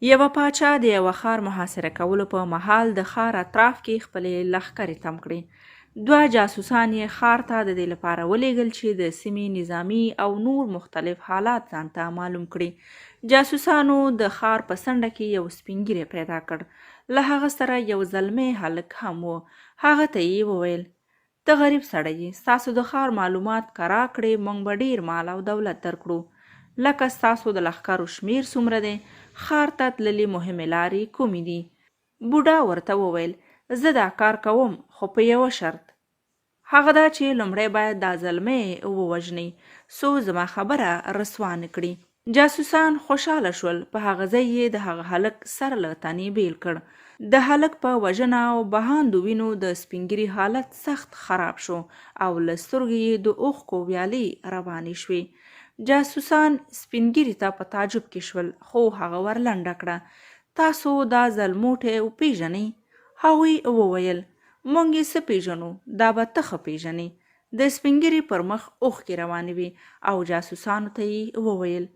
یوه پاچا د یوه ښار محاصره کولو په مهال د ښار اطراف کې خپلې لښکرې تم کړې. دوه جاسوسان یې ښار ته د دې لپاره ولېږل چې د سیمې نظامي او نور مختلف حالات ځان ته معلوم کړي. جاسوسانو د ښار په څنډه کې یو سپین ږیری پیدا کړ. له هغه سره یو زلمی هلک هم و. هغه ته یې وویل: ته غریب سړی یې، ستاسو د ښار معلومات که راکړې موږ به ډېر مال او دولت درکړو. لکه ستاسو د لښکرو شمیر څومره دی؟ ښار ته تللې مهمې لارې کومې دي؟ بوډا ورته وویل: زه دا کار کوم، خو په یوه شرط. هغه دا چې لومړی باید دا زلمی ووژنئ څو زما خبره رسوا نه کړي. جاسوسان خوشحاله شول. په هغه ځای یې د هغه هلک سر له تنې بیل کړ. د هلک په وژنه او بهاندو وینو د سپین ږیري حالت سخت خراب شو او له سترګو یې د اوښکو ویالې روانې شوې. جاسوسان سپین ږیري ته په تعجب کې شول، خو هغه ور لنډه کړه: تاسو دا ځلموټی وپېژنئ؟ هغوی وویل: موږ یې څه پېژنو، دا به ته ښه پېژنې. د سپین ږیري پر مخ اوښکې روانې وې او جاسوسانو ته یې وویل: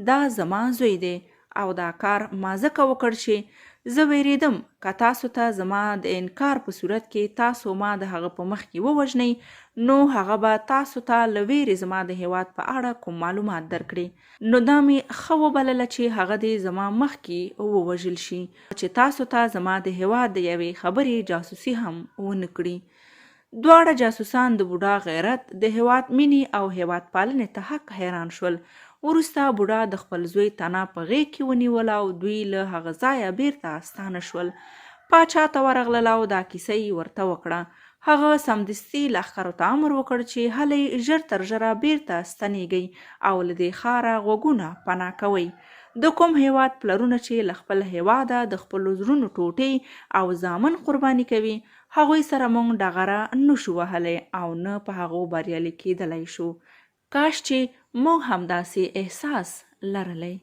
دا زما زوی دی او دا کار ما ځکه وکړ چې زه وېرېدم که تاسو ته زما د انکار په صورت کې تاسو ما د هغه په مخ کې ووژنئ، نو هغه به تاسو ته له وېرې زما د هېواد په اړه کوم معلومات درکړي. نو دا مې ښه وبلله چې هغه دې زما مخکې ووژل شي چې تاسو ته زما د هېواد د یوې خبرې جاسوسي هم ونه کړي. دواړه جاسوسان د بوډا غیرت، د هېواد مینې او هېواد پالنې ته حق حیران شول. وروسته بوډا د خپل زوی تنه په غېږ کې ونیوله او دوی له هغه ځایه بیرته ستانه شول. پاچا ته ورغلل او دا کیسه یې ورته وکړه. هغه سمدستي لښکرو ته امر وکړ چې هلئ ژر تر ژره بیرته ستنېږئ او له دې ښاره غوږونه پناه کوئ. د کوم هېواد پلرونه چې له خپل هېواده د خپلو زړونو ټوټې او زامن قرباني کوي، هغوی سره موږ ډغره نشو وهلی او نه په هغو بریالي کېدلی شو. کاش چې موږ هم داسې احساس لرلی.